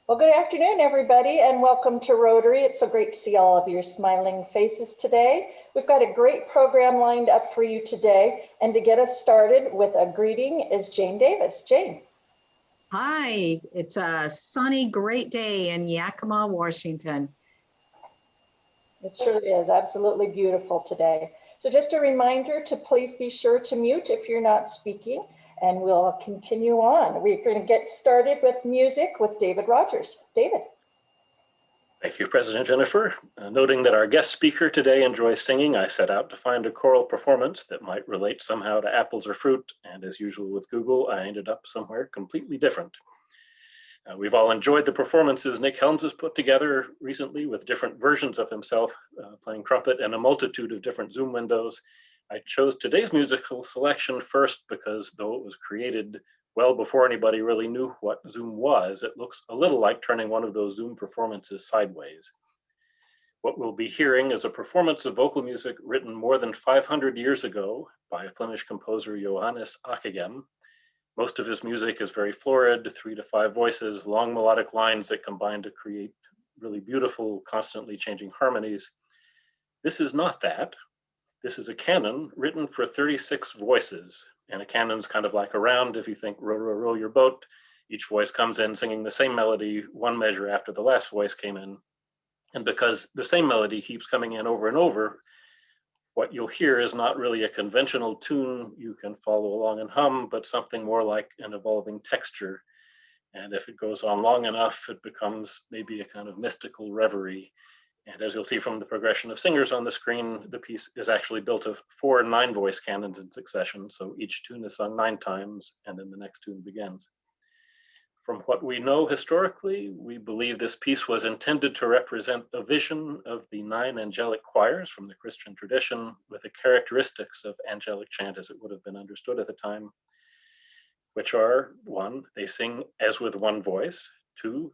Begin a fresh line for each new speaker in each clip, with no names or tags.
Well, good afternoon, everybody, and welcome to Rotary. It's so great to see all of your smiling faces today. We've got a great program lined up for you today, and to get us started with a greeting is Jane Davis. Jane.
Hi, it's a sunny, great day in Yakima, Washington.
It sure is absolutely beautiful today. So just a reminder to please be sure to mute if you're not speaking, and we'll continue on. We're going to get started with music with David Rogers. David.
Thank you, President Jennifer. Noting that our guest speaker today enjoys singing, I set out to find a choral performance that might relate somehow to apples or fruit, and as usual with Google, I ended up somewhere completely different. We've all enjoyed the performances Nick Helms has put together recently with different versions of himself playing trumpet and a multitude of different Zoom windows. I chose today's musical selection first because though it was created well before anybody really knew what Zoom was, it looks a little like turning one of those Zoom performances sideways. What we'll be hearing is a performance of vocal music written more than 500 years ago by Flemish composer Johannes Ockeghem. Most of his music is very florid, 3 to 5 voices, long melodic lines that combine to create really beautiful, constantly changing harmonies. This is not that. This is a canon written for 36 voices. And a canon's kind of like a round. If you think row, row, row your boat, each voice comes in singing the same melody, one measure after the last voice came in. And because the same melody keeps coming in over and over, what you'll hear is not really a conventional tune you can follow along and hum, but something more like an evolving texture. And if it goes on long enough, it becomes maybe a kind of mystical reverie. And as you'll see from the progression of singers on the screen, the piece is actually built of 4 9-voice canons in succession. So each tune is sung 9 times, and then the next tune begins. From what we know historically, we believe this piece was intended to represent a vision of the 9 angelic choirs from the Christian tradition with the characteristics of angelic chant as it would have been understood at the time, which are 1, they sing as with one voice, 2,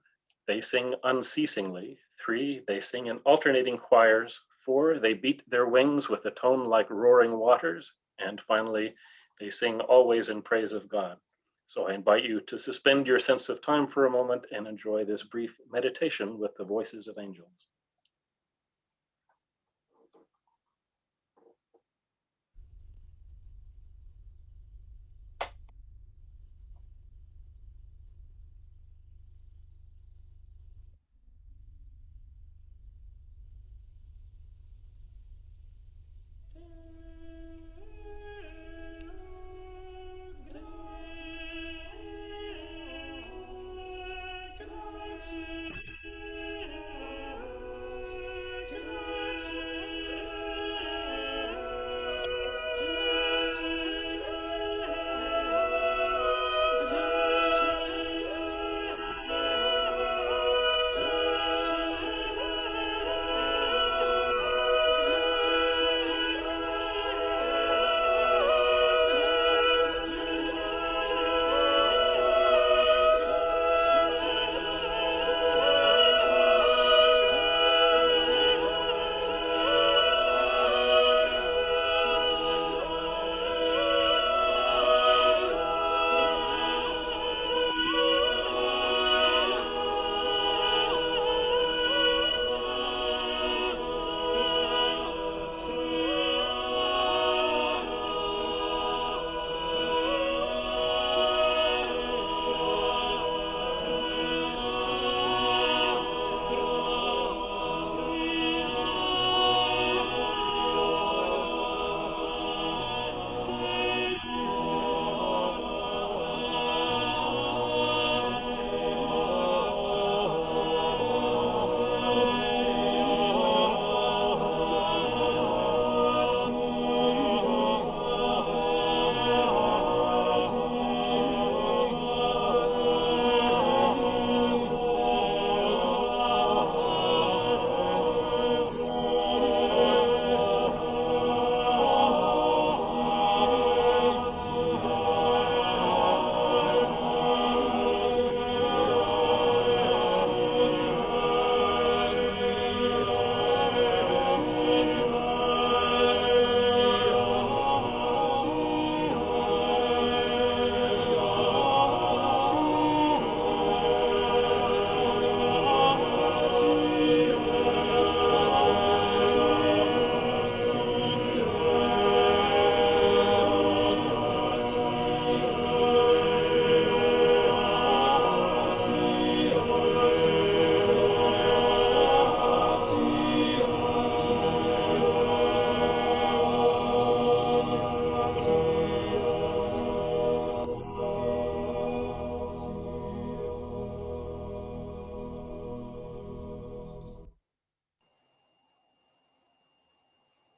they sing unceasingly, 3, they sing in alternating choirs, 4, they beat their wings with a tone like roaring waters, and finally, they sing always in praise of God. So I invite you to suspend your sense of time for a moment and enjoy this brief meditation with the voices of angels.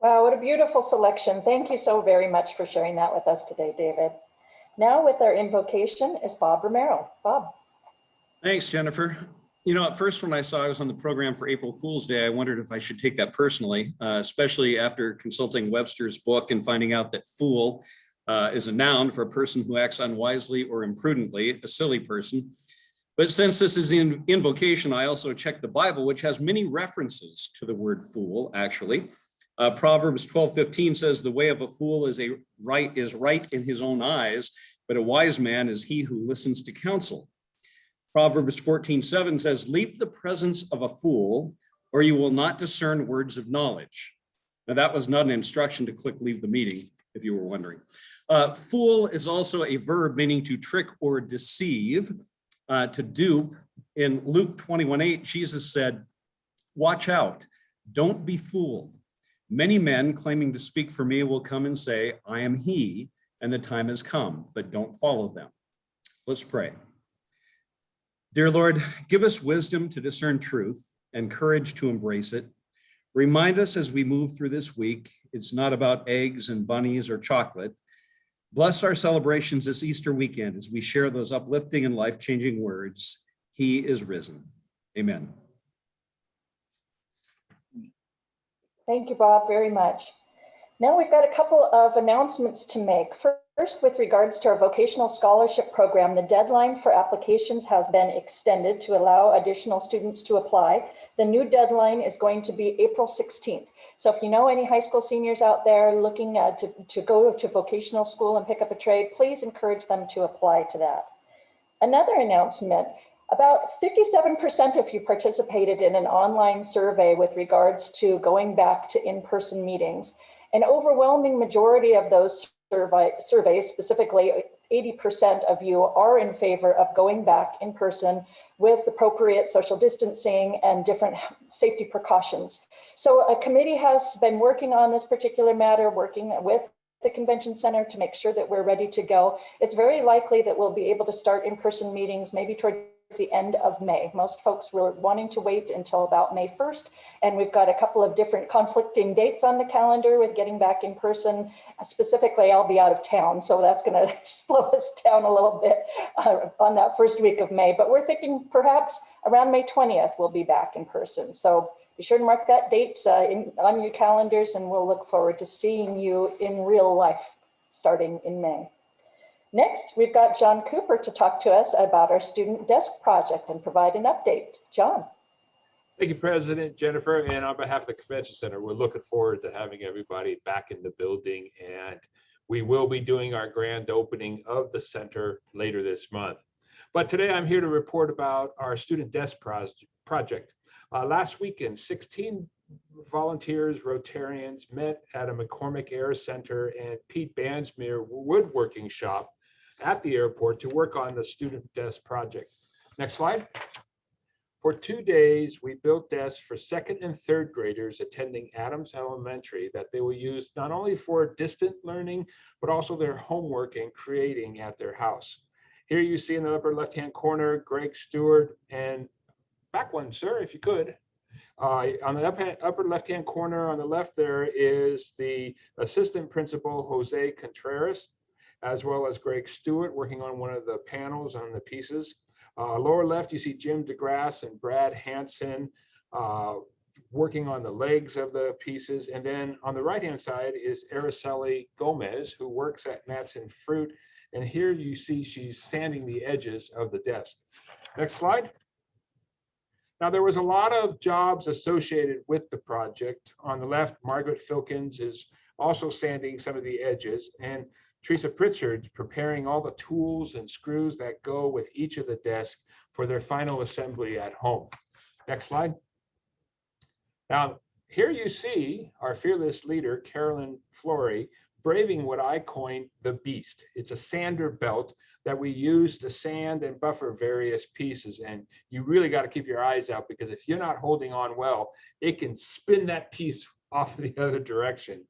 Wow, what a beautiful selection. Thank you so very much for sharing that with us today, David. Now with our invocation is Bob Romero. Bob.
Thanks, Jennifer. You know, at first when I saw I was on the program for April Fool's Day, I wondered if I should take that personally, especially after consulting Webster's book and finding out that fool is a noun for a person who acts unwisely or imprudently, a silly person. But since this is in invocation, I also checked the Bible, which has many references to the word fool, actually. Proverbs 12:15 says, the way of a fool is right in his own eyes, but a wise man is he who listens to counsel. Proverbs 14:7 says, leave the presence of a fool, or you will not discern words of knowledge. Now, that was not an instruction to click leave the meeting, if you were wondering. Fool is also a verb meaning to trick or deceive, to dupe. In Luke 21:8, Jesus said, watch out, don't be fooled. Many men claiming to speak for me will come and say, I am he, and the time has come, but don't follow them. Let's pray. Dear Lord, give us wisdom to discern truth and courage to embrace it. Remind us as we move through this week, it's not about eggs and bunnies or chocolate. Bless our celebrations this Easter weekend as we share those uplifting and life-changing words. He is risen. Amen.
Thank you, Bob, very much. Now we've got a couple of announcements to make. First, with regards to our vocational scholarship program, the deadline for applications has been extended to allow additional students to apply. The new deadline is going to be April 16th. So if you know any high school seniors out there looking to go to vocational school and pick up a trade, please encourage them to apply to that. Another announcement, about 57% of you participated in an online survey with regards to going back to in-person meetings. An overwhelming majority of those surveys, specifically 80% of you, are in favor of going back in person with appropriate social distancing and different safety precautions. So a committee has been working on this particular matter, working with the convention center to make sure that we're ready to go. It's very likely that we'll be able to start in-person meetings maybe towards the end of May. Most folks were wanting to wait until about May 1st, and we've got a couple of different conflicting dates on the calendar with getting back in person. Specifically, I'll be out of town, so that's going to slow us down a little bit on that first week of May, but we're thinking perhaps around May 20th we'll be back in person. So be sure to mark that date on your calendars, and we'll look forward to seeing you in real life starting in May. Next, we've got John Cooper to talk to us about our student desk project and provide an update. John.
Thank you, President Jennifer. And on behalf of the Convention Center, we're looking forward to having everybody back in the building. And we will be doing our grand opening of the center later this month. But today I'm here to report about our student desk project. Last weekend, 16 volunteers, Rotarians met at a McCormick Air Center and Pete Bansmere woodworking shop at the airport to work on the student desk project. Next slide. For 2 days, we built desks for second and third graders attending Adams Elementary that they will use not only for distant learning, but also their homework and creating at their house. Here you see in the upper left-hand corner, Greg Stewart, and back one, sir, if you could. On the upper left-hand corner on the left there is the assistant principal, Jose Contreras, as well as Greg Stewart working on one of the panels on the pieces. Lower left, you see Jim DeGrasse and Brad Hansen working on the legs of the pieces. And then on the right-hand side is Araceli Gomez, who works at Nuts and Fruit. And here you see she's sanding the edges of the desk. Next slide. Now, there was a lot of jobs associated with the project. On the left, Margaret Filkins is also sanding some of the edges, and Teresa Pritchard preparing all the tools and screws that go with each of the desks for their final assembly at home. Next slide. Now, here you see our fearless leader, Carolyn Flory, braving what I coined the beast. It's a sander belt that we use to sand and buffer various pieces. And you really got to keep your eyes out, because if you're not holding on well, it can spin that piece off the other direction.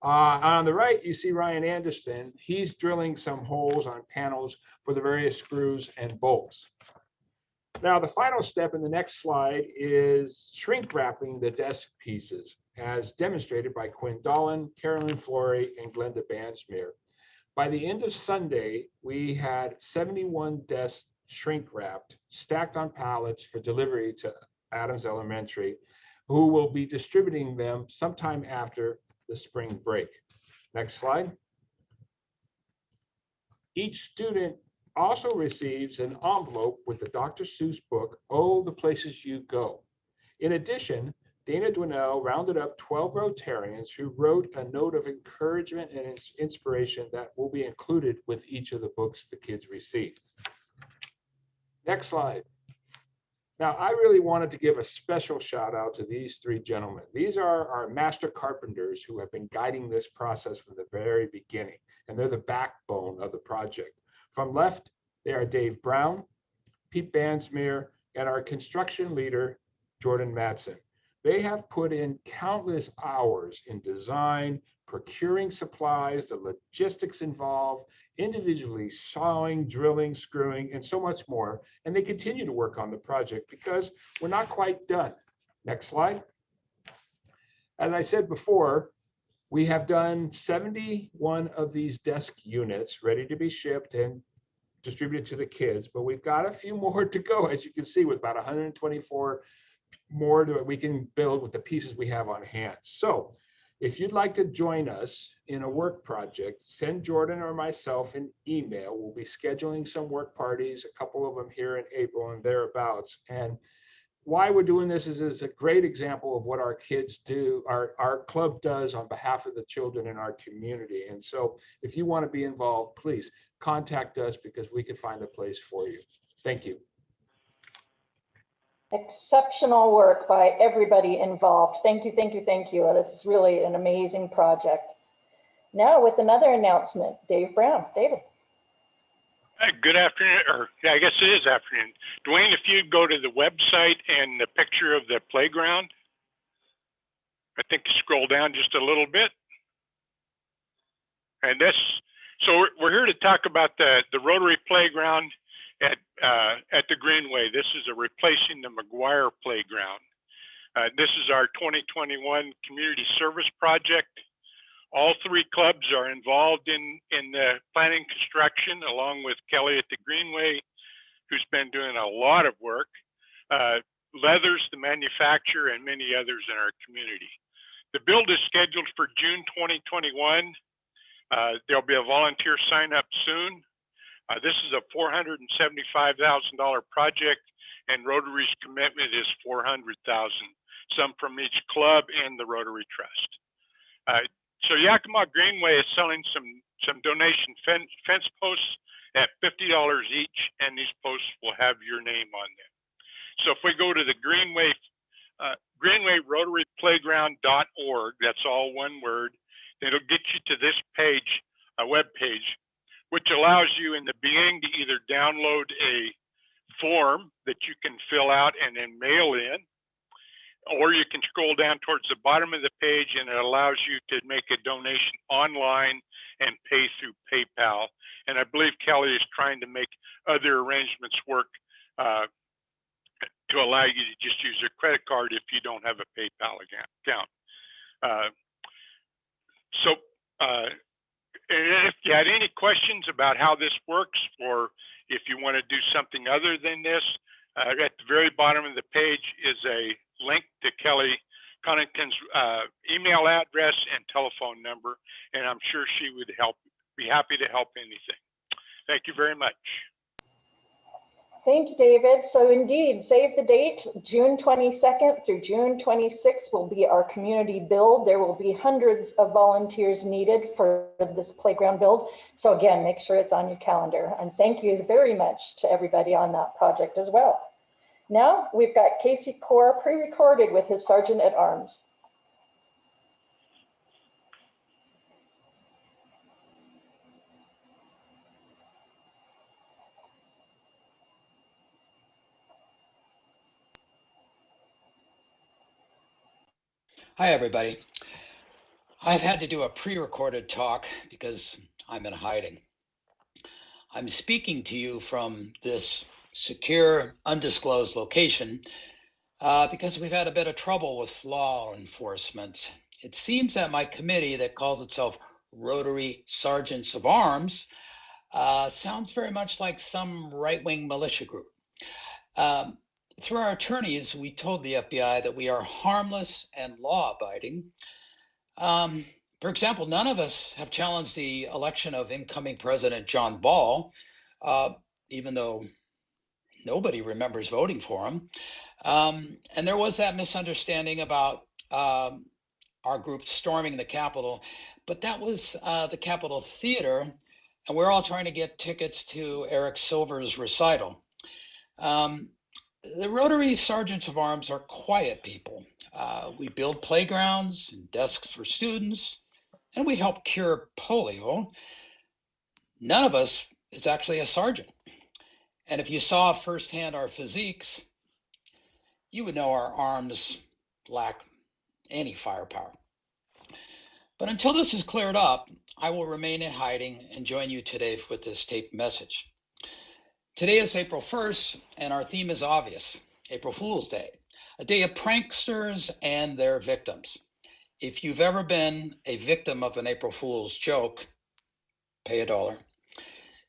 On the right, you see Ryan Anderson. He's drilling some holes on panels for the various screws and bolts. Now, the final step in the next slide is shrink wrapping the desk pieces. as demonstrated by Quinn Dolan, Carolyn Flory, and Glenda Bansmere. By the end of Sunday, we had 71 desks shrink wrapped, stacked on pallets for delivery to Adams Elementary, who will be distributing them sometime after the spring break. Next slide. Each student also receives an envelope with the Dr. Seuss book, Oh, the Places You Go. In addition, Dana Dwinell rounded up 12 Rotarians who wrote a note of encouragement and inspiration that will be included with each of the books the kids receive. Next slide. Now, I really wanted to give a special shout out to these three gentlemen. These are our master carpenters who have been guiding this process from the very beginning, and they're the backbone of the project. From left, they are Dave Brown, Pete Bansmere, and our construction leader, Jordan Matson. They have put in countless hours in design, procuring supplies, the logistics involved, individually sawing, drilling, screwing, and so much more. And they continue to work on the project because we're not quite done. Next slide. As I said before, we have done 71 of these desk units ready to be shipped and distributed to the kids, but we've got a few more to go, as you can see, with about 124 more that we can build with the pieces we have on hand. So if you'd like to join us in a work project, send Jordan or myself an email. We'll be scheduling some work parties, a couple of them here in April and thereabouts. And why we're doing this is a great example of what our kids do, our club does on behalf of the children in our community. And so if you want to be involved, please contact us because we can find a place for you. Thank you.
Exceptional work by everybody involved. Thank you, thank you, thank you. This is really an amazing project. Now with another announcement, Dave Brown. David.
Good afternoon, or yeah, I guess it is afternoon. Dwayne, if you'd go to the website and the picture of the playground, I think you scroll down just a little bit. And this, so we're here to talk about the Rotary playground at the Greenway. This is a replacing the McGuire playground. This is our 2021 community service project. All three clubs are involved in the planning construction, along with Kelly at the Greenway, who's been doing a lot of work. Leathers, the manufacturer, and many others in our community. The build is scheduled for June 2021. There'll be a volunteer sign up soon. This is a $475,000 project, and Rotary's commitment is $400,000, some from each club and the Rotary Trust. So Yakima Greenway is selling some donation fence posts at $50 each, and these posts will have your name on them. So if we go to the Greenway, greenwayrotaryplayground.org, that's all one word, it'll get you to this page, a web page, which allows you in the beginning to either download a form that you can fill out and then mail in, or you can scroll down towards the bottom of the page and it allows you to make a donation online and pay through PayPal. And I believe Kelly is trying to make other arrangements work to allow you to just use your credit card if you don't have a PayPal account. If you had any questions about how this works, or if you want to do something other than this, at the very bottom of the page is a link to Kelly Connington's email address and telephone number, and I'm sure she would be happy to help anything. Thank you very much.
Thank you, David. So indeed, save the date, June 22nd through June 26th will be our community build. There will be hundreds of volunteers needed for this playground build. So again, make sure it's on your calendar. And thank you very much to everybody on that project as well. Now we've got Casey Core pre-recorded with his Sergeant at Arms.
Hi, everybody. I've had to do a pre-recorded talk because I'm in hiding. I'm speaking to you from this secure, undisclosed location because we've had a bit of trouble with law enforcement. It seems that my committee that calls itself Rotary Sergeants of Arms sounds very much like some right-wing militia group. Um, through our attorneys, we told the FBI that we are harmless and law-abiding. For example, none of us have challenged the election of incoming President John Ball, even though nobody remembers voting for him. And there was that misunderstanding about our group storming the Capitol, but that was the Capitol Theater, and we're all trying to get tickets to Eric Silver's recital. The Rotary Sergeants of Arms are quiet people. We build playgrounds and desks for students, and we help cure polio. None of us is actually a sergeant. And if you saw firsthand our physiques, you would know our arms lack any firepower. But until this is cleared up, I will remain in hiding and join you today with this taped message. Today is April 1st, and our theme is obvious, April Fool's Day, a day of pranksters and their victims. If you've ever been a victim of an April Fool's joke, pay $1.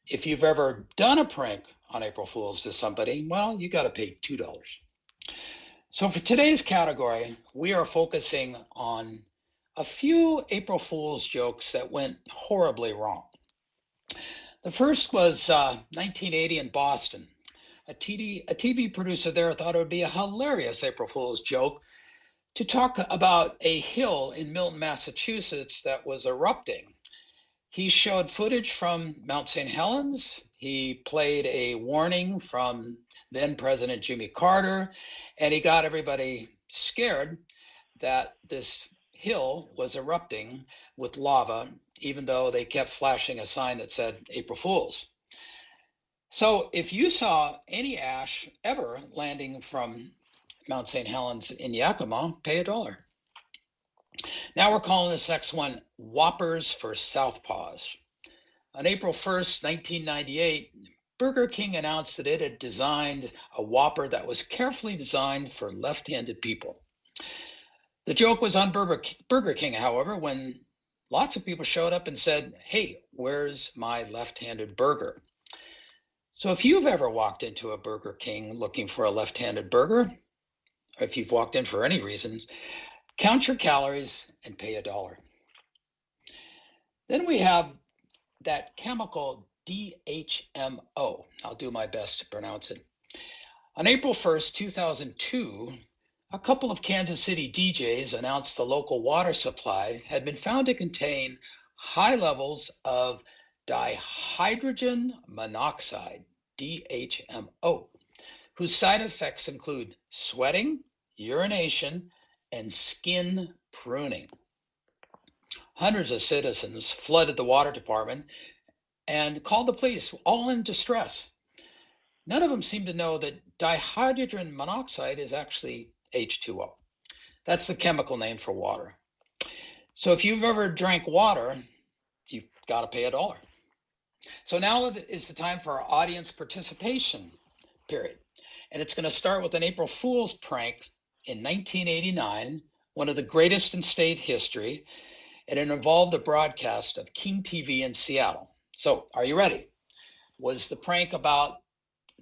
If you've ever done a prank on April Fool's to somebody, well, you got to pay $2. So for today's category, we are focusing on a few April Fool's jokes that went horribly wrong. The first was 1980 in Boston. A TV producer there thought it would be a hilarious April Fool's joke to talk about a hill in Milton, Massachusetts that was erupting. He showed footage from Mount St. Helens. He played a warning from then President Jimmy Carter, and he got everybody scared that this hill was erupting with lava, even though they kept flashing a sign that said April Fools. So if you saw any ash ever landing from Mount St. Helens in Yakima, pay $1. Now we're calling this next one Whoppers for Southpaws. On April 1st, 1998, Burger King announced that it had designed a Whopper that was carefully designed for left-handed people. The joke was on Burger King, however, when lots of people showed up and said, hey, where's my left-handed burger? So if you've ever walked into a Burger King looking for a left-handed burger, or if you've walked in for any reason, count your calories and pay $1. Then we have that chemical DHMO. I'll do my best to pronounce it. On April 1st, 2002, a couple of Kansas City DJs announced the local water supply had been found to contain high levels of dihydrogen monoxide, DHMO, whose side effects include sweating, urination, and skin pruning. Hundreds of citizens flooded the water department and called the police, all in distress. None of them seemed to know that dihydrogen monoxide is actually H2O. That's the chemical name for water. So if you've ever drank water, you've got to pay $1. So now is the time for our audience participation period. And it's going to start with an April Fool's prank in 1989, one of the greatest in state history, and it involved a broadcast of King TV in Seattle. So are you ready? Was the prank about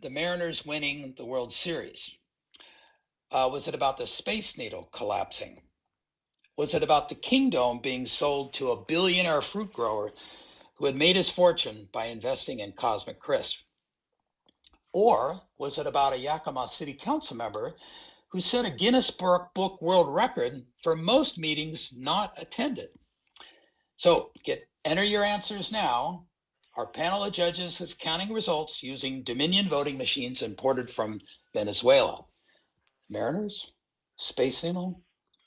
the Mariners winning the World Series? Was it about the Space Needle collapsing? Was it about the Kingdome being sold to a billionaire fruit grower who had made his fortune by investing in Cosmic Crisp? Or was it about a Yakima City Council member who set a Guinness Book World Record for most meetings not attended? So enter your answers now. Our panel of judges is counting results using Dominion voting machines imported from Venezuela. Mariners, Space Needle,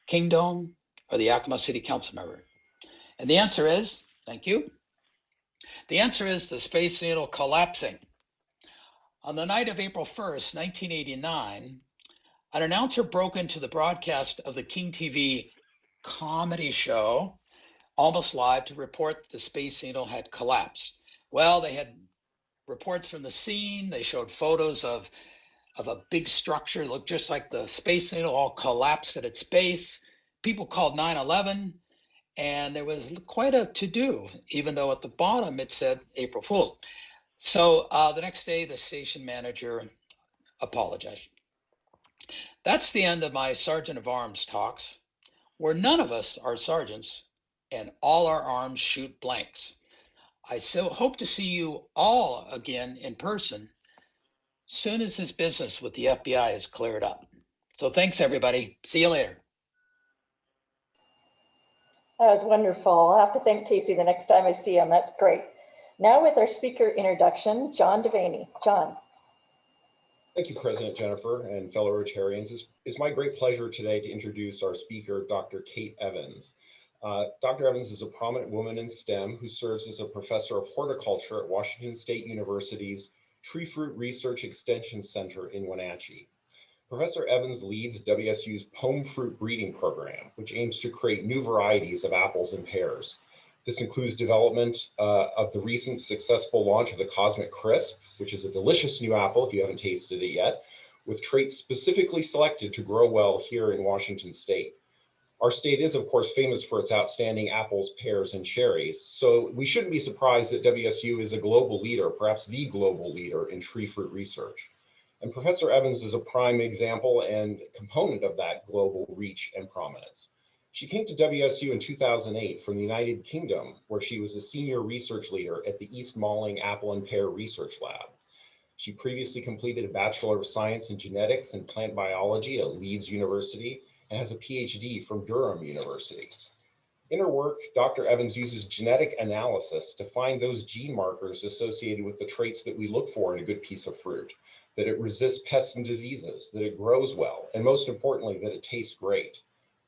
Kingdome, or the Yakima City Council member? And the answer is, thank you. The answer is the Space Needle collapsing. On the night of April 1st, 1989, an announcer broke into the broadcast of the King TV comedy show Almost Live to report the Space Needle had collapsed. Well, they had reports from the scene. They showed photos of of a big structure, looked just like the Space Needle, all collapsed at its base. People called 9/11, and there was quite a to-do, even though at the bottom it said April Fool's. So the next day, the station manager apologized. That's the end of my Sergeant of Arms talks, where none of us are sergeants and all our arms shoot blanks. I so hope to see you all again in person soon as this business with the FBI is cleared up. So thanks, everybody. See you later.
That was wonderful. I'll have to thank Casey the next time I see him. That's great. Now with our speaker introduction, John Devaney. John.
Thank you, President Jennifer and fellow Rotarians. It's my great pleasure today to introduce our speaker, Dr. Kate Evans. Dr. Evans is a prominent woman in STEM who serves as a professor of horticulture at Washington State University's Tree Fruit Research Extension Center in Wenatchee. Professor Evans leads WSU's Pome Fruit Breeding Program, which aims to create new varieties of apples and pears. This includes development of the recent successful launch of the Cosmic Crisp, which is a delicious new apple if you haven't tasted it yet, with traits specifically selected to grow well here in Washington State. Our state is, of course, famous for its outstanding apples, pears, and cherries, so we shouldn't be surprised that WSU is a global leader, perhaps the global leader in tree fruit research. And Professor Evans is a prime example and component of that global reach and prominence. She came to WSU in 2008 from the United Kingdom, where she was a senior research leader at the East Malling Apple and Pear Research Lab. She previously completed a Bachelor of Science in Genetics and Plant Biology at Leeds University and has a PhD from Durham University. In her work, Dr. Evans uses genetic analysis to find those gene markers associated with the traits that we look for in a good piece of fruit, that it resists pests and diseases, that it grows well, and most importantly, that it tastes great.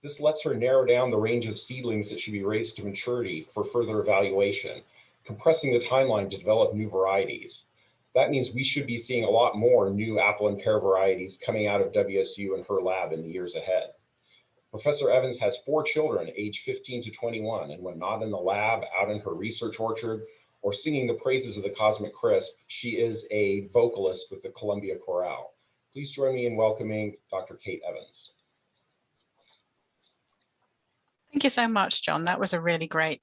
This lets her narrow down the range of seedlings that should be raised to maturity for further evaluation, compressing the timeline to develop new varieties. That means we should be seeing a lot more new apple and pear varieties coming out of WSU and her lab in the years ahead. Professor Evans has 4 children aged 15 to 21, and when not in the lab, out in her research orchard, or singing the praises of the Cosmic Crisp, she is a vocalist with the Columbia Chorale. Please join me in welcoming Dr. Kate Evans.
Thank you so much, John. That was a really great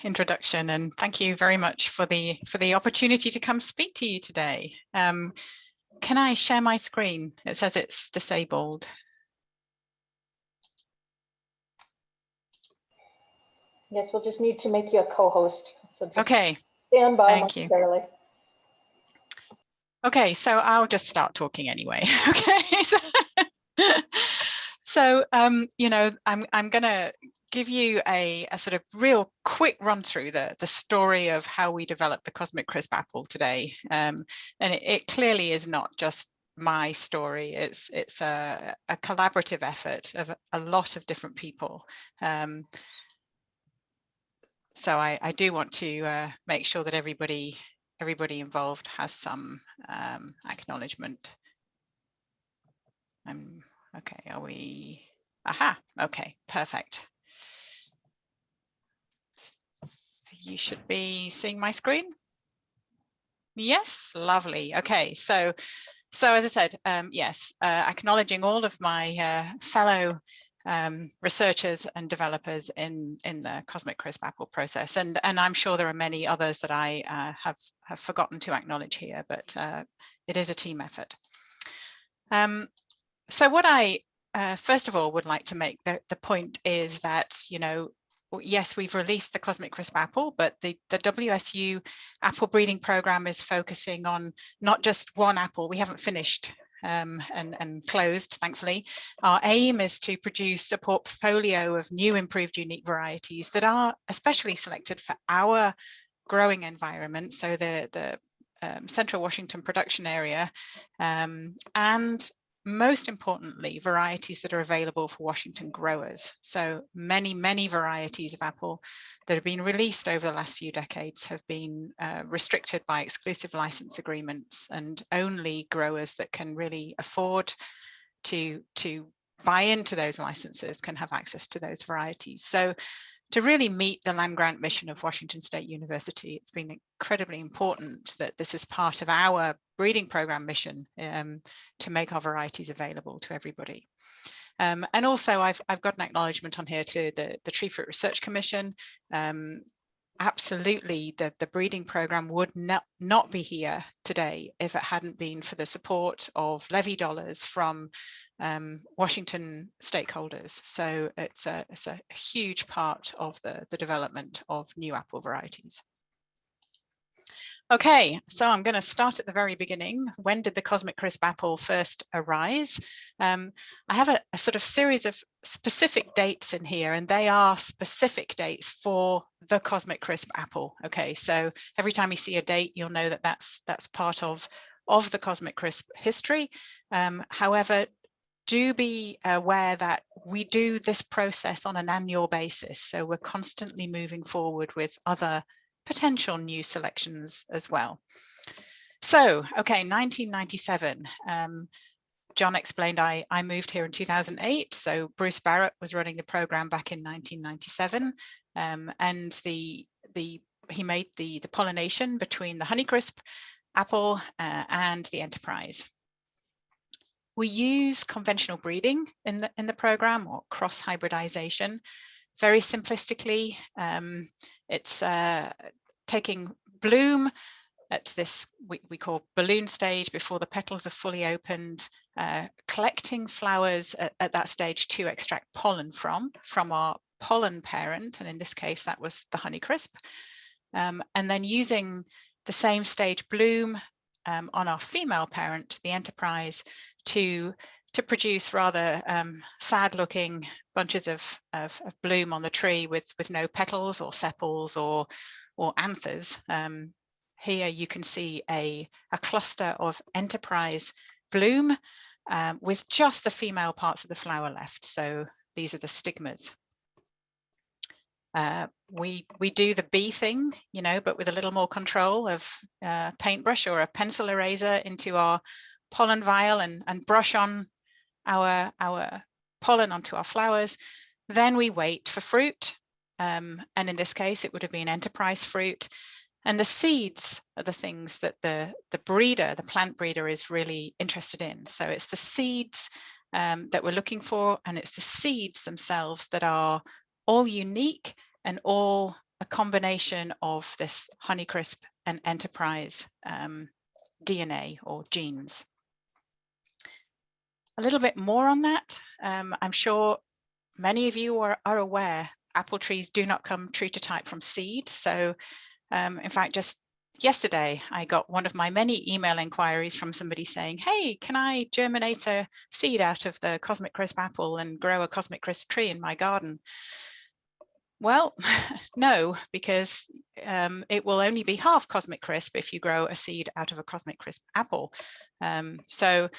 introduction, and thank you very much for the opportunity to come speak to you today. Can I share my screen? It says it's disabled.
Yes, we'll just need to make you a co-host. So just
Okay.
stand by
Thank you.
momentarily.
Okay, so I'll just start talking anyway. Okay. So you know, I'm gonna give you a sort of real quick run through the story of how we developed the Cosmic Crisp apple today. And it clearly is not just my story. It's a collaborative effort of a lot of different people. So I do want to make sure that everybody involved has some acknowledgement. Okay, are we? Aha, okay, perfect. You should be seeing my screen. Yes, lovely. Okay, so as I said, yes, acknowledging all of my fellow researchers and developers in the Cosmic Crisp apple process, and I'm sure there are many others that I have forgotten to acknowledge here, but it is a team effort. So what I first of all would like to make the point is that, you know, yes, we've released the Cosmic Crisp apple, but the WSU apple breeding program is focusing on not just one apple. We haven't finished and closed, thankfully. Our aim is to produce a portfolio of new improved unique varieties that are especially selected for our growing environment, so the Central Washington production area, and most importantly, varieties that are available for Washington growers. So many varieties of apple that have been released over the last few decades have been restricted by exclusive license agreements, and only growers that can really afford to buy into those licenses can have access to those varieties. So to really meet the land grant mission of Washington State University. It's been incredibly important that this is part of our breeding program mission to make our varieties available to everybody. And also I've got an acknowledgement on here to the Tree Fruit Research Commission. Absolutely, the breeding program would not be here today if it hadn't been for the support of levy dollars from Washington stakeholders. So it's a huge part of the development of new apple varieties. Okay, so I'm going to start at the very beginning. When did the Cosmic Crisp apple first arise? I have a sort of series of specific dates in here, and they are specific dates for the Cosmic Crisp apple. Okay, so every time you see a date, you'll know that that's part of the Cosmic Crisp history. However, do be aware that we do this process on an annual basis, so we're constantly moving forward with other potential new selections as well. So, okay, 1997. John explained I moved here in 2008. So Bruce Barrett was running the program back in 1997, and he made the pollination between the Honeycrisp apple and the Enterprise. We use conventional breeding in the program, or cross hybridization. Very simplistically, it's taking bloom at this we call balloon stage before the petals are fully opened, collecting flowers at that stage to extract pollen from our pollen parent, and in this case that was the Honeycrisp, and then using the same stage bloom on our female parent, the Enterprise, to produce rather sad looking bunches of bloom on the tree with no petals or sepals or anthers. Here you can see a cluster of Enterprise bloom with just the female parts of the flower left. So these are the stigmas. We do the bee thing, you know, but with a little more control of paintbrush or a pencil eraser into our pollen vial and brush on our pollen onto our flowers. Then we wait for fruit, and in this case it would have been Enterprise fruit, and the seeds are the things that the plant breeder is really interested in. So it's the seeds that we're looking for, and it's the seeds themselves that are all unique and all a combination of this Honeycrisp and Enterprise DNA or genes. A little bit more on that. I'm sure many of you are aware apple trees do not come true to type from seed. So in fact, just yesterday, I got one of my many email inquiries from somebody saying, hey, can I germinate a seed out of the Cosmic Crisp apple and grow a Cosmic Crisp tree in my garden? Well, no, because it will only be half Cosmic Crisp if you grow a seed out of a Cosmic Crisp apple. So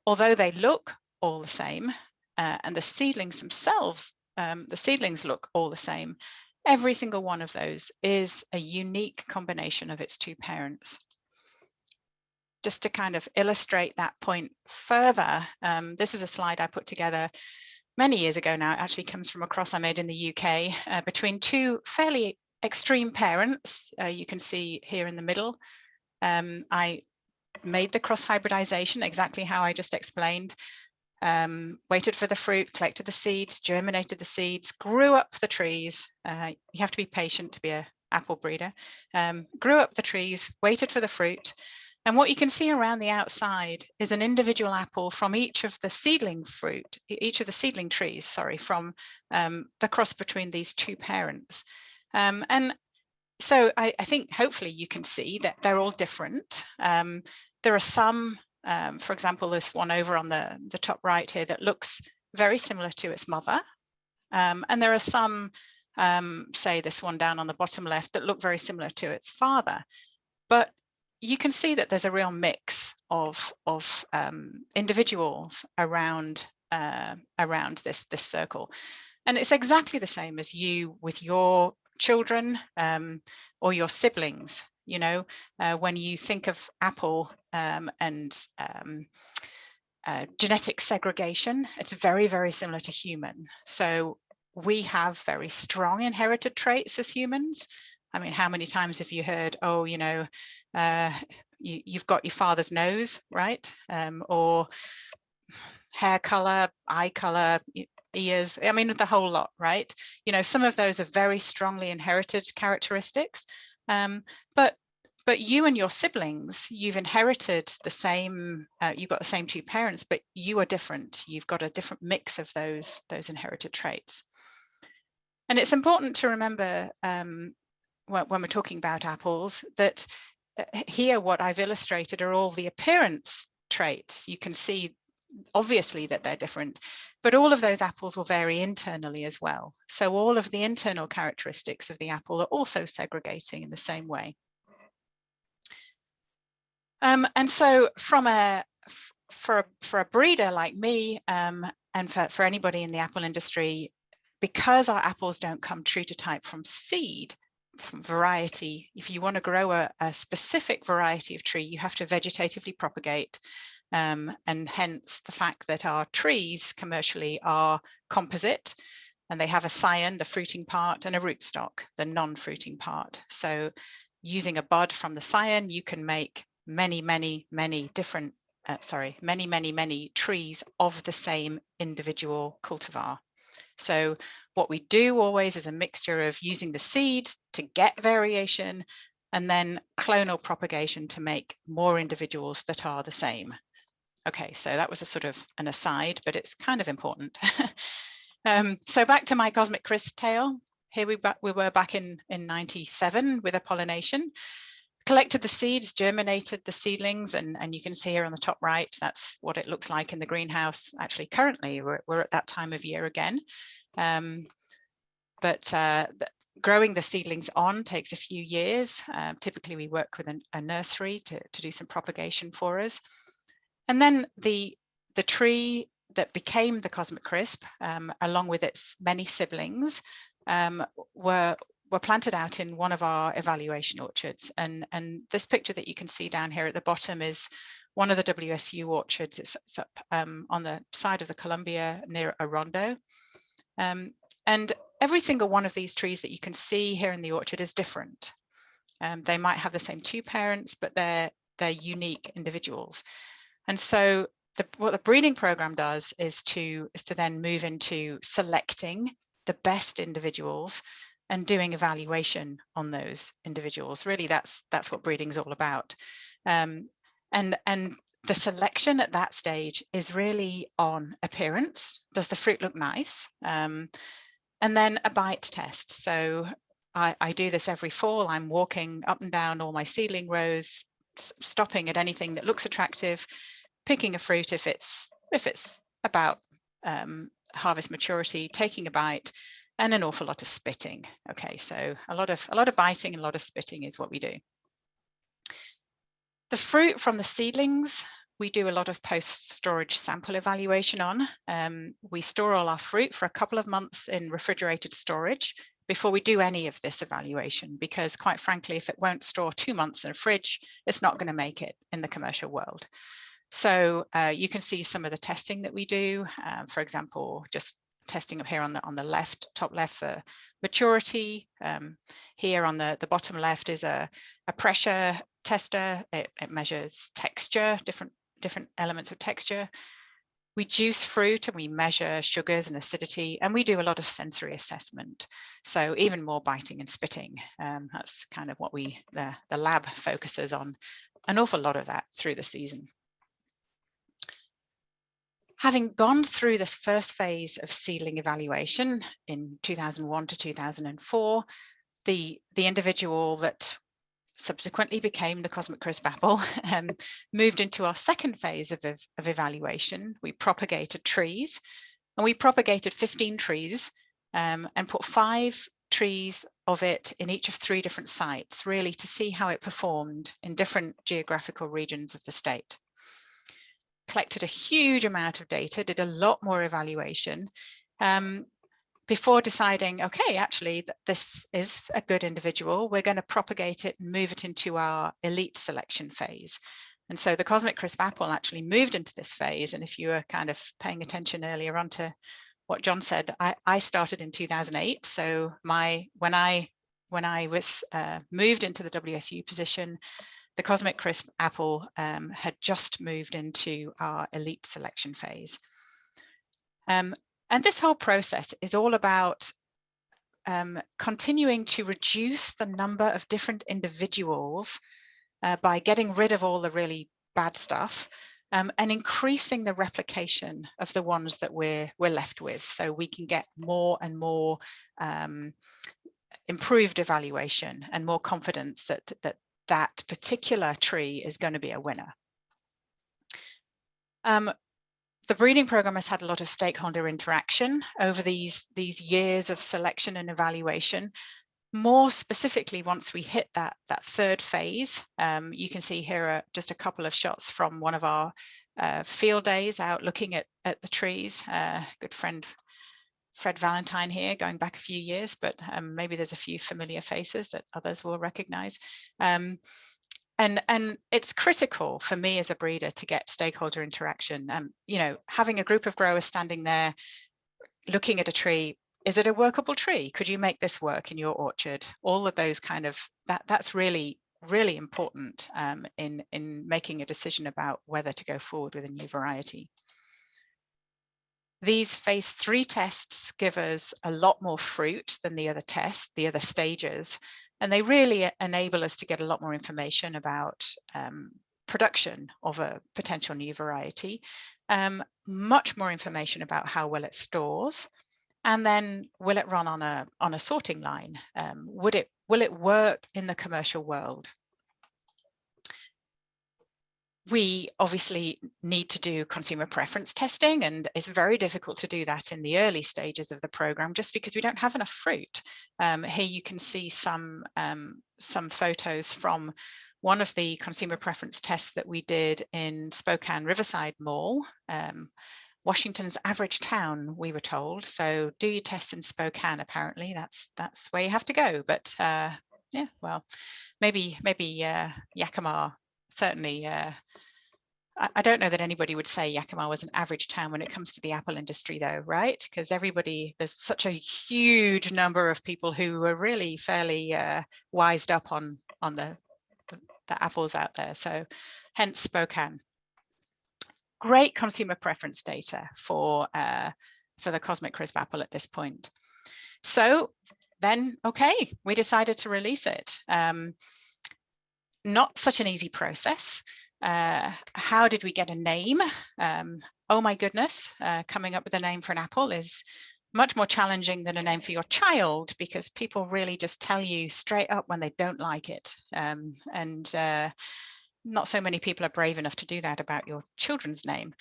although they look all the same, and the seedlings themselves, the seedlings look all the same, every single one of those is a unique combination of its two parents. Just to kind of illustrate that point further, this is a slide I put together many years ago now. It actually comes from a cross I made in the UK between two fairly extreme parents. You can see here in the middle. I made the cross hybridization exactly how I just explained. Waited for the fruit, collected the seeds, germinated the seeds, grew up the trees. You have to be patient to be an apple breeder. Grew up the trees, waited for the fruit. And what you can see around the outside is an individual apple from each of the seedling fruit, each of the seedling trees, sorry, from the cross between these two parents. And so I think hopefully you can see that they're all different. There are some, for example, this one over on the top right here that looks very similar to its mother. And there are some, say this one down on the bottom left, that look very similar to its father. But you can see that there's a real mix of individuals around this circle. And it's exactly the same as you with your children or your siblings. You know, when you think of apple and genetic segregation, it's very, very similar to human. So we have very strong inherited traits as humans. I mean, how many times have you heard, oh, you know, you've got your father's nose, right? Or hair color, eye color, ears, I mean, the whole lot, right? You know, some of those are very strongly inherited characteristics. But you and your siblings, you've inherited the same, you've got the same two parents, but you are different. You've got a different mix of those inherited traits. And it's important to remember when we're talking about apples, that here what I've illustrated are all the appearance traits. You can see obviously that they're different, but all of those apples will vary internally as well. So all of the internal characteristics of the apple are also segregating in the same way. And so from for a breeder like me, and for anybody in the apple industry, because our apples don't come true to type from seed, from variety, if you want to grow a specific variety of tree, you have to vegetatively propagate. And hence the fact that our trees commercially are composite, and they have a scion, the fruiting part, and a rootstock, the non-fruiting part. So using a bud from the scion, you can make many different, many trees of the same individual cultivar. So what we do always is a mixture of using the seed to get variation, and then clonal propagation to make more individuals that are the same. Okay, so that was a sort of an aside, but it's kind of important. So back to my Cosmic Crisp tale. Here we were back in 97 with a pollination. Collected the seeds, germinated the seedlings, and you can see here on the top right, that's what it looks like in the greenhouse. Actually, currently, we're at that time of year again. Growing the seedlings on takes a few years. Typically, we work with a nursery to do some propagation for us. And then the tree that became the Cosmic Crisp, along with its many siblings, were planted out in one of our evaluation orchards. And this picture that you can see down here at the bottom is one of the WSU orchards. It's up on the side of the Columbia near Orondo. And every single one of these trees that you can see here in the orchard is different. They might have the same two parents, but they're unique individuals. And so what the breeding program does is to then move into selecting the best individuals and doing evaluation on those individuals. Really, that's what breeding is all about. And the selection at that stage is really on appearance. Does the fruit look nice? And then a bite test. So I do this every fall. I'm walking up and down all my seedling rows, stopping at anything that looks attractive, picking a fruit if it's about harvest maturity, taking a bite, and an awful lot of spitting. Okay, so a lot of biting and a lot of spitting is what we do. The fruit from the seedlings, we do a lot of post-storage sample evaluation on. We store all our fruit for a couple of months in refrigerated storage before we do any of this evaluation, because quite frankly, if it won't store 2 months in a fridge, it's not going to make it in the commercial world. So you can see some of the testing that we do. For example, just testing up here on the left, top left for maturity. Here on the bottom left is a pressure tester. It measures texture, different elements of texture. We juice fruit and we measure sugars and acidity, and we do a lot of sensory assessment. So even more biting and spitting. That's kind of what the lab focuses on, an awful lot of that through the season. Having gone through this first phase of seedling evaluation in 2001 to 2004, the individual that subsequently became the Cosmic Crisp apple moved into our second phase of evaluation. We propagated trees, and we propagated 15 trees and put 5 trees of it in each of 3 different sites, really to see how it performed in different geographical regions of the state. Collected a huge amount of data, did a lot more evaluation before deciding, okay, actually, this is a good individual. We're going to propagate it and move it into our elite selection phase. And so the Cosmic Crisp apple actually moved into this phase. And if you were kind of paying attention earlier on to what John said, I started in 2008. So when I was moved into the WSU position, the Cosmic Crisp apple had just moved into our elite selection phase. And this whole process is all about continuing to reduce the number of different individuals by getting rid of all the really bad stuff and increasing the replication of the ones that we're left with, so we can get more and more improved evaluation and more confidence that particular tree is going to be a winner. The breeding program has had a lot of stakeholder interaction over these years of selection and evaluation. More specifically, once we hit that third phase, you can see here are just a couple of shots from one of our field days out looking at the trees. Good friend Fred Valentine here, going back a few years, but maybe there's a few familiar faces that others will recognize. And it's critical for me as a breeder to get stakeholder interaction. You know, having a group of growers standing there looking at a tree, is it a workable tree? Could you make this work in your orchard? All of those kind of, that's really, really important in making a decision about whether to go forward with a new variety. These phase 3 tests give us a lot more fruit than the other tests, the other stages, and they really enable us to get a lot more information about production of a potential new variety, much more information about how well it stores, and then will it run on a sorting line? Will it work in the commercial world? We obviously need to do consumer preference testing, and it's very difficult to do that in the early stages of the program just because we don't have enough fruit. Here you can see some photos from one of the consumer preference tests that we did in Spokane Riverside Mall, Washington's average town, we were told. So do your tests in Spokane. Apparently that's where you have to go. But yeah, well, maybe Yakima certainly. I don't know that anybody would say Yakima was an average town when it comes to the apple industry, though, right? Because there's such a huge number of people who are really fairly wised up on the apples out there. So hence Spokane. Great consumer preference data for the Cosmic Crisp apple at this point. So then, okay, we decided to release it. Not such an easy process. How did we get a name? Oh my goodness, coming up with a name for an apple is much more challenging than a name for your child, because people really just tell you straight up when they don't like it. Not so many people are brave enough to do that about your children's name.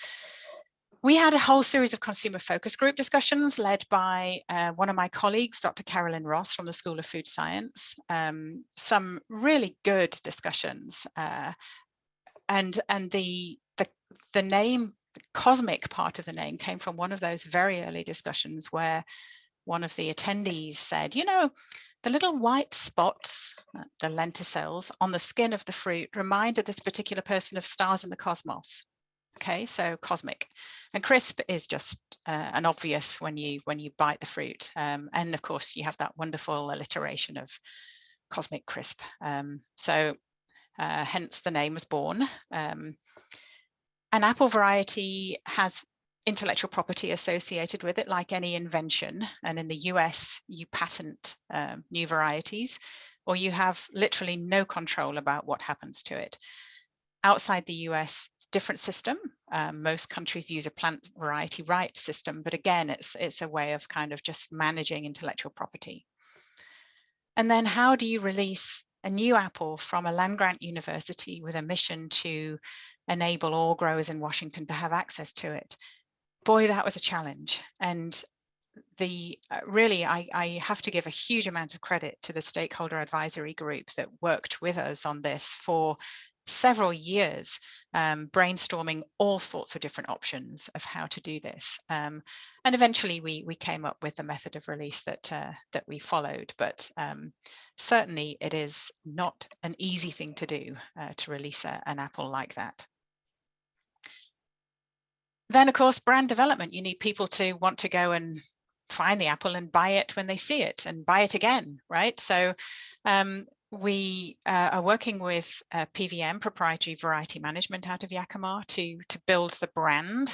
We had a whole series of consumer focus group discussions led by one of my colleagues, Dr. Carolyn Ross from the School of Food Science. Some really good discussions. And the name, the cosmic part of the name, came from one of those very early discussions where one of the attendees said, you know, the little white spots, the lenticels on the skin of the fruit reminded this particular person of stars in the cosmos. Okay, so cosmic, and crisp is just an obvious when you bite the fruit, and of course you have that wonderful alliteration of cosmic crisp. So hence the name was born. An apple variety has intellectual property associated with it, like any invention. And in the US, you patent new varieties, or you have literally no control about what happens to it. Outside the US, it's a different system. Most countries use a plant variety rights system, but again, it's a way of kind of just managing intellectual property. And then how do you release a new apple from a land-grant university with a mission to enable all growers in Washington to have access to it? Boy, that was a challenge. And really, I have to give a huge amount of credit to the stakeholder advisory group that worked with us on this for several years, brainstorming all sorts of different options of how to do this. And eventually we came up with the method of release that we followed, but certainly it is not an easy thing to do to release an apple like that. Then, of course, brand development. You need people to want to go and find the apple and buy it when they see it and buy it again, right? So we are working with PVM, Proprietary Variety Management, out of Yakima to build the brand.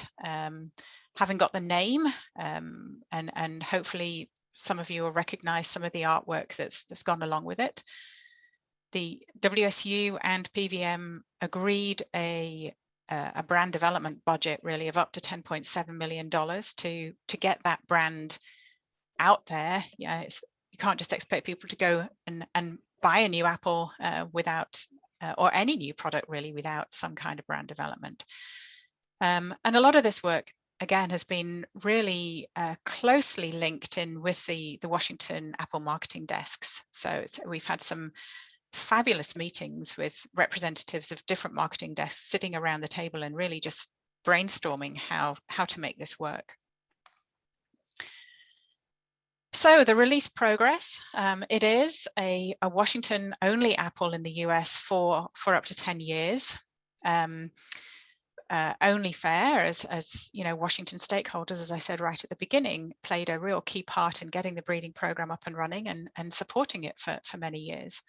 Having got the name, and hopefully some of you will recognize some of the artwork that's gone along with it. The WSU and PVM agreed a brand development budget really of up to $10.7 million to get that brand out there. Yeah, you can't just expect people to go and buy a new apple without, or any new product really, without some kind of brand development. And a lot of this work, again, has been really closely linked in with the Washington Apple marketing desks. So we've had some fabulous meetings with representatives of different marketing desks sitting around the table and really just brainstorming how to make this work. So the release progress, it is a Washington only apple in the US for up to 10 years. Only fair, as you know, Washington stakeholders, as I said right at the beginning, played a real key part in getting the breeding program up and running and supporting it for many years.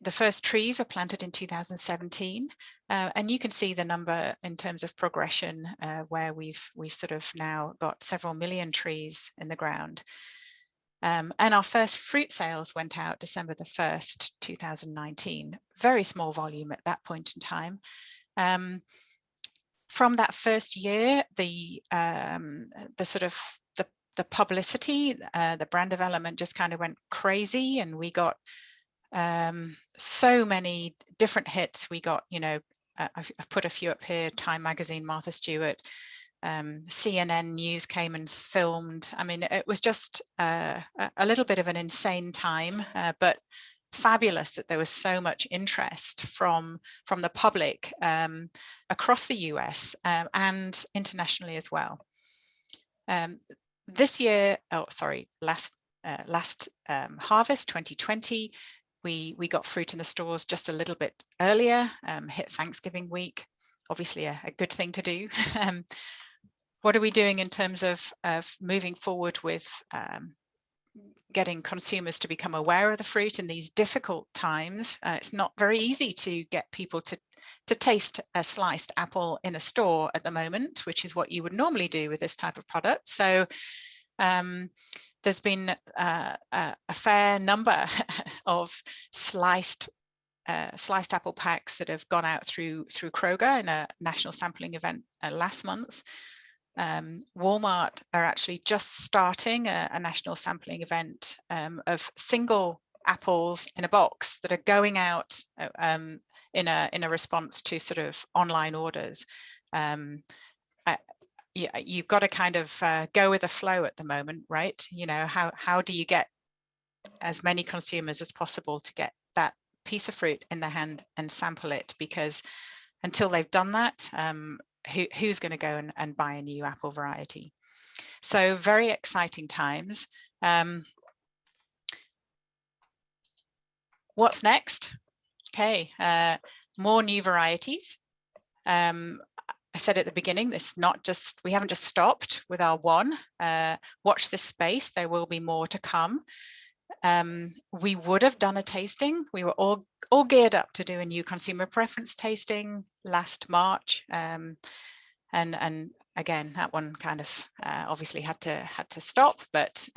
The first trees were planted in 2017, and you can see the number in terms of progression, where we've sort of now got several million trees in the ground. And our first fruit sales went out December the 1st, 2019. Very small volume at that point in time. From that first year, the sort of the publicity, the brand development just kind of went crazy, and we got so many different hits. We got, you know, I've put a few up here: Time Magazine, Martha Stewart, CNN News came and filmed. I mean, it was just a little bit of an insane time, but fabulous that there was so much interest from the public across the US and internationally as well. This year, last harvest 2020, we got fruit in the stores just a little bit earlier, hit Thanksgiving week, obviously a good thing to do. What are we doing in terms of moving forward with getting consumers to become aware of the fruit in these difficult times? It's not very easy to get people to taste a sliced apple in a store at the moment, which is what you would normally do with this type of product. So there's been a fair number of sliced apple packs that have gone out through Kroger in a national sampling event last month. Walmart are actually just starting a national sampling event of single apples in a box that are going out in a response to sort of online orders. You've got to kind of go with the flow at the moment, right? You know, how do you get as many consumers as possible to get that piece of fruit in their hand and sample it? Because until they've done that, who's going to go and buy a new apple variety? So very exciting times. What's next? Okay, more new varieties. I said at the beginning, we haven't just stopped with our one. Watch this space, there will be more to come. We would have done a tasting. We were all geared up to do a new consumer preference tasting last March. And again, that one kind of obviously had to stop, but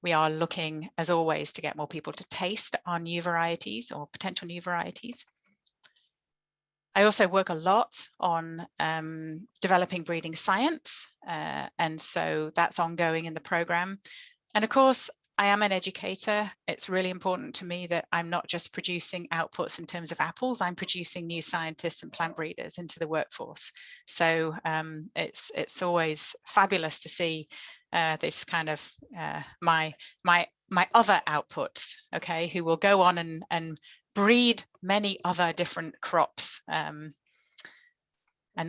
we are looking, as always, to get more people to taste our new varieties or potential new varieties. I also work a lot on developing breeding science, and so that's ongoing in the program. And of course, I am an educator. It's really important to me that I'm not just producing outputs in terms of apples, I'm producing new scientists and plant breeders into the workforce. So it's always fabulous to see this kind of my other outputs, okay, who will go on and breed many other different crops, and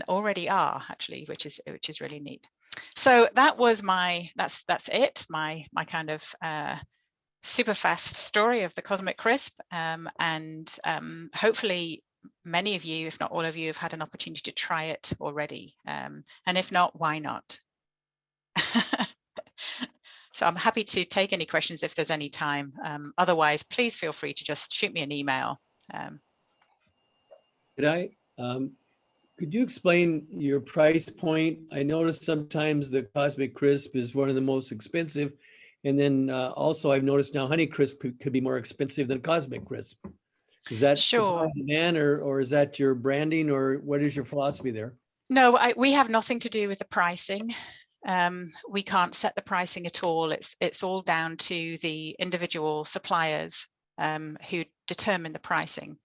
already are actually, which is really neat. So that was that's it, my kind of super fast story of the Cosmic Crisp, and hopefully many of you, if not all of you, have had an opportunity to try it already. And if not, why not? So I'm happy to take any questions if there's any time. Otherwise, please feel free to just shoot me an email.
Could you explain your price point? I noticed sometimes the Cosmic Crisp is one of the most expensive. And then also I've noticed now Honey Crisp could be more expensive than Cosmic Crisp. Is that supply
Sure.
and demand, or is that your branding, or what is your philosophy there?
No, we have nothing to do with the pricing. We can't set the pricing at all. It's all down to the individual suppliers who determine the pricing.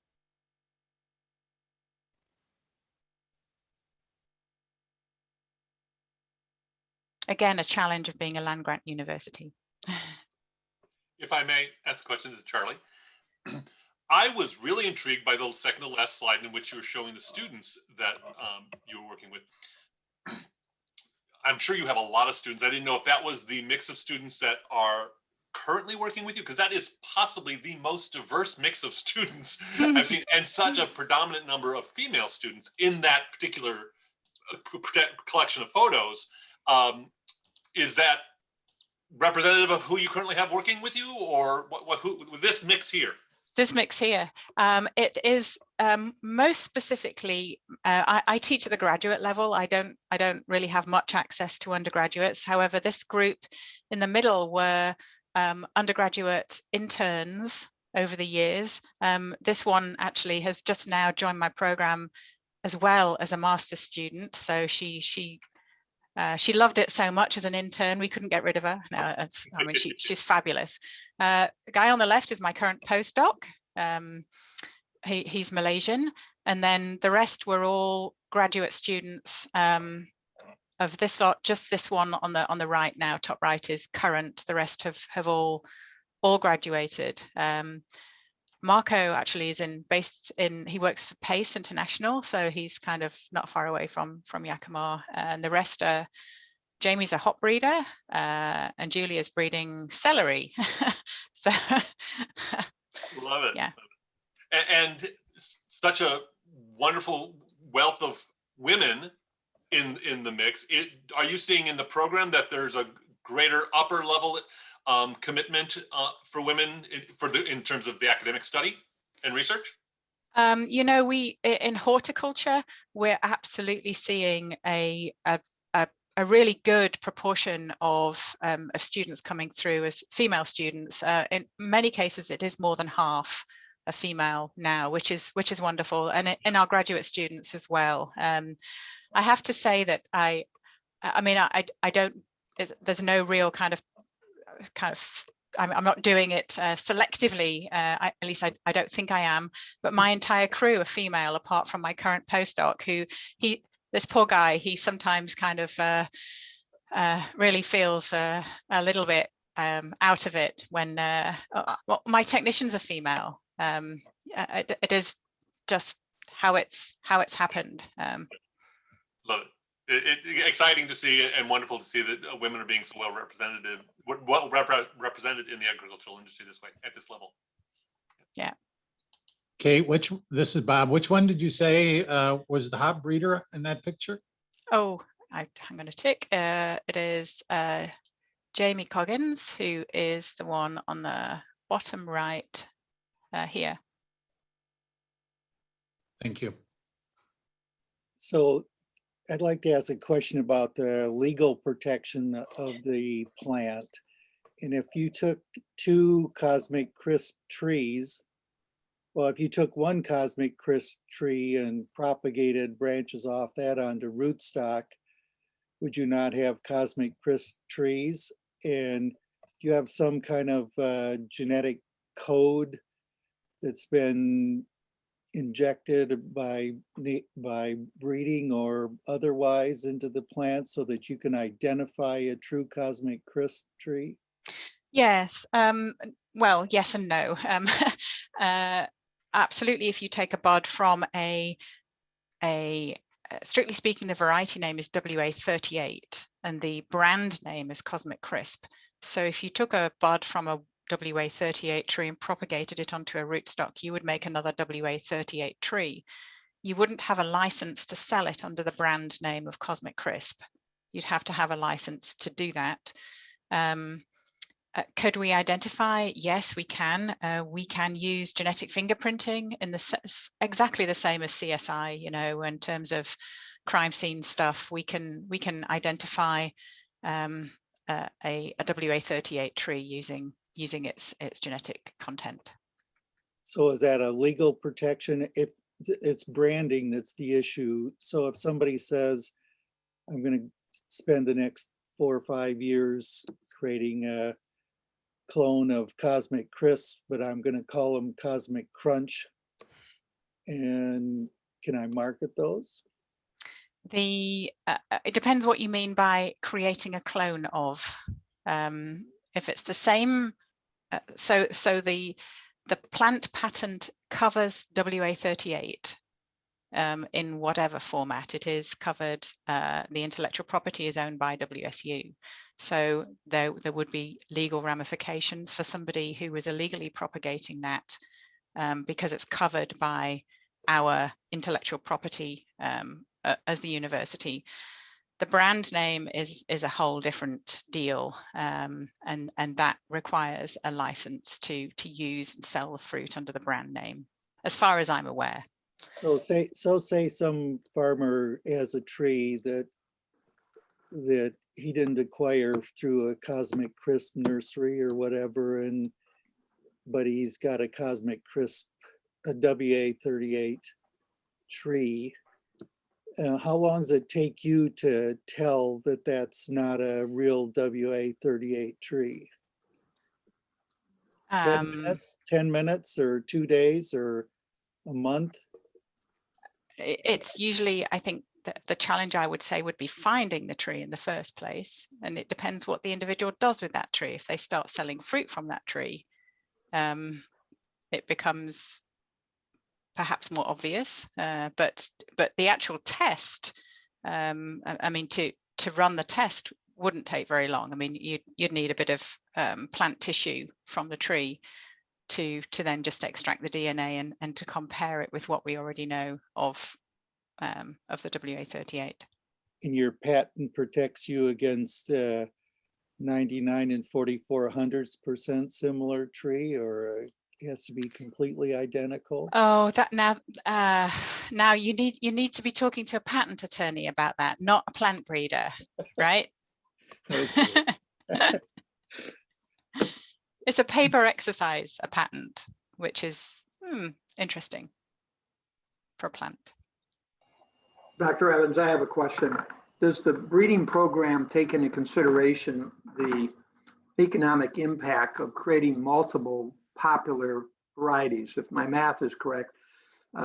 Again, a challenge of being a land-grant university.
If I may ask a question, this is Charlie. I was really intrigued by the second to last slide in which you were showing the students that you were working with. I'm sure you have a lot of students. I didn't know if that was the mix of students that are currently working with you, because that is possibly the most diverse mix of students I've seen, and such a predominant number of female students in that particular collection of photos. Is that representative of who you currently have working with you, or who with this mix here?
This mix here, it is most specifically, I teach at the graduate level. I don't really have much access to undergraduates. However, this group in the middle were undergraduate interns over the years. This one actually has just now joined my program as well as a master's student. So she loved it so much as an intern, we couldn't get rid of her. No, I mean, she's fabulous. The guy on the left is my current postdoc. He's Malaysian. And then the rest were all graduate students of this lot. Just this one on the right now, top right, is current. The rest have all graduated. Marco actually is he works for PACE International, so he's kind of not far away from Yakima, and the rest are, Jamie's a hop breeder, and Julia's breeding celery. So
love it.
Yeah.
And such a wonderful wealth of women in the mix. Are you seeing in the program that there's a greater upper level commitment for women in terms of the academic study and research?
You know, we in horticulture, we're absolutely seeing a really good proportion of students coming through as female students. In many cases, it is more than half a female now, which is wonderful, and in our graduate students as well. I have to say that I mean, I don't. There's no real kind of I'm not doing it selectively, at least I don't think I am, but my entire crew are female apart from my current postdoc, who this poor guy, he sometimes kind of really feels a little bit out of it when well, my technicians are female. It is just how it's happened.
Love it. Exciting to see and wonderful to see that women are being so well represented in the agricultural industry this way at this level.
Yeah.
Kate, this is Bob. Which one did you say was the hop breeder in that picture?
Oh, I'm going to tick. It is Jamie Coggins, who is the one on the bottom right here.
Thank you.
So I'd like to ask a question about the legal protection of the plant. And if you took two Cosmic Crisp trees, well, if you took one Cosmic Crisp tree and propagated branches off that onto rootstock, would you not have Cosmic Crisp trees? And do you have some kind of genetic code that's been injected by breeding or otherwise into the plant so that you can identify a true Cosmic Crisp tree?
Yes. Well, yes and no. Absolutely. If you take a bud from strictly speaking, the variety name is WA38 and the brand name is Cosmic Crisp. So if you took a bud from a WA38 tree and propagated it onto a rootstock, you would make another WA38 tree. you wouldn't have a license to sell it under the brand name of Cosmic Crisp. You'd have to have a license to do that. Could we identify? Yes, we can. We can use genetic fingerprinting in exactly the same as CSI, you know, in terms of crime scene stuff. We can identify a WA38 tree using its genetic content.
So is that a legal protection? If it's branding that's the issue. So if somebody says, I'm going to spend the next 4 or 5 years creating a clone of Cosmic Crisp, but I'm going to call them Cosmic Crunch, and can I market those?
It depends what you mean by creating a clone of. If it's the same, so the plant patent covers WA38 in whatever format it is covered. The intellectual property is owned by WSU. So there would be legal ramifications for somebody who was illegally propagating that because it's covered by our intellectual property as the university. The brand name is a whole different deal, and that requires a license to use and sell the fruit under the brand name, as far as I'm aware.
So say some farmer has a tree that he didn't acquire through a Cosmic Crisp nursery or whatever, but he's got a Cosmic Crisp, a WA38 tree. How long does it take you to tell that that's not a real WA38 tree? 10 minutes or 2 days or a month?
It's usually, I think, the challenge I would say would be finding the tree in the first place. And it depends what the individual does with that tree. If they start selling fruit from that tree, it becomes perhaps more obvious. But the actual test, I mean, to run the test wouldn't take very long. I mean, you'd need a bit of plant tissue from the tree to then just extract the DNA and to compare it with what we already know of the WA38.
And your patent protects you against 99 and 44/100% similar tree, or it has to be completely identical?
Oh, that now you need to be talking to a patent attorney about that, not a plant breeder, right? It's a paper exercise, a patent, which is interesting for a plant.
Dr. Evans, I have a question. Does the breeding program take into consideration the economic impact of creating multiple popular varieties? If my math is correct,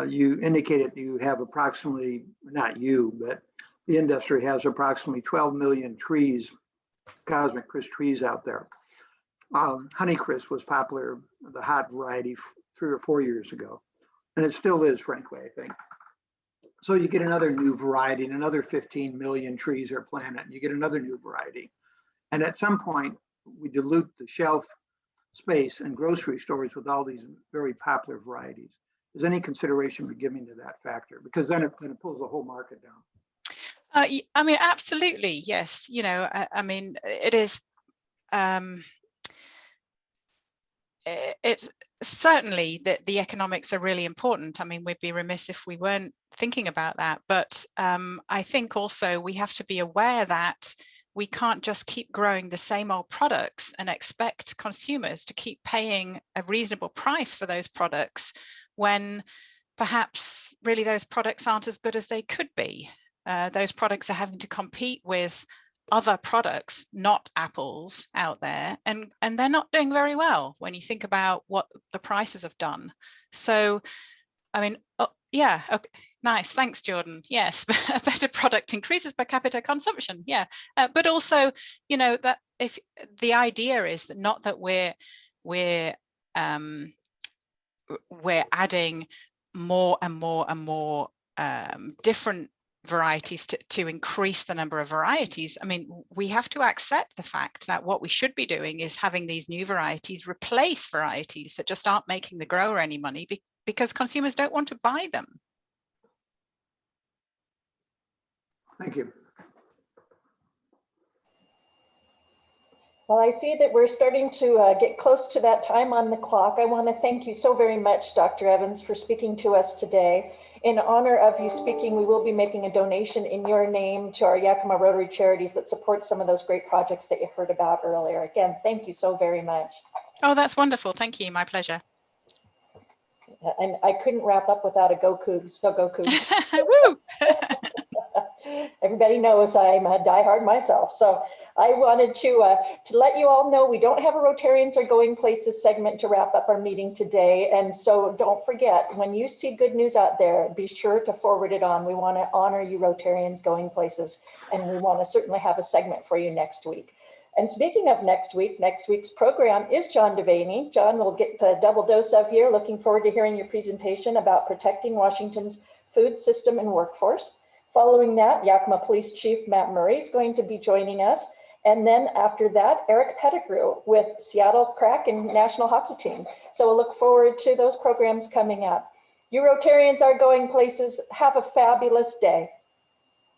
you indicated you have approximately, not you, but the industry has approximately 12 million trees, Cosmic Crisp trees out there. Honeycrisp was popular, the hot variety, 3 or 4 years ago, and it still is, frankly, I think. So you get another new variety and another 15 million trees are planted, and you get another new variety. And at some point, we dilute the shelf space in grocery stores with all these very popular varieties. Is any consideration be given to that factor? Because then it pulls the whole market down.
I mean, absolutely, yes. You know, I mean, it is. It's certainly that the economics are really important. I mean, we'd be remiss if we weren't thinking about that. But I think also we have to be aware that we can't just keep growing the same old products and expect consumers to keep paying a reasonable price for those products when perhaps really those products aren't as good as they could be. Those products are having to compete with other products, not apples, out there, and they're not doing very well when you think about what the prices have done. So, I mean, yeah, okay, nice, thanks, Jordan. Yes, a better product increases per capita consumption. Yeah, but also, you know, that if the idea is that not that we're adding more and more and more different varieties to increase the number of varieties. I mean, we have to accept the fact that what we should be doing is having these new varieties replace varieties that just aren't making the grower any money because consumers don't want to buy them.
Thank you.
Well, I see that we're starting to get close to that time on the clock. I want to thank you so very much, Dr. Evans, for speaking to us today. In honor of you speaking, we will be making a donation in your name to our Yakima Rotary charities that support some of those great projects that you heard about earlier. Again, thank you so very much.
Oh, that's wonderful. Thank you. My pleasure.
And I couldn't wrap up without a go Cougs, so go Cougs.
Woo!
Everybody knows I'm a diehard myself. So I wanted to let you all know we don't have a Rotarians Are Going Places segment to wrap up our meeting today. And so don't forget, when you see good news out there, be sure to forward it on. We want to honor you Rotarians Going Places, and we want to certainly have a segment for you next week. And speaking of next week's program is John Devaney. John will get a double dose of here. Looking forward to hearing your presentation about protecting Washington's food system and workforce. Following that, Yakima Police Chief Matt Murray is going to be joining us. And then after that, Eric Pettigrew with Seattle Kraken National Hockey Team. So we'll look forward to those programs coming up. You Rotarians Are Going Places. Have a fabulous day.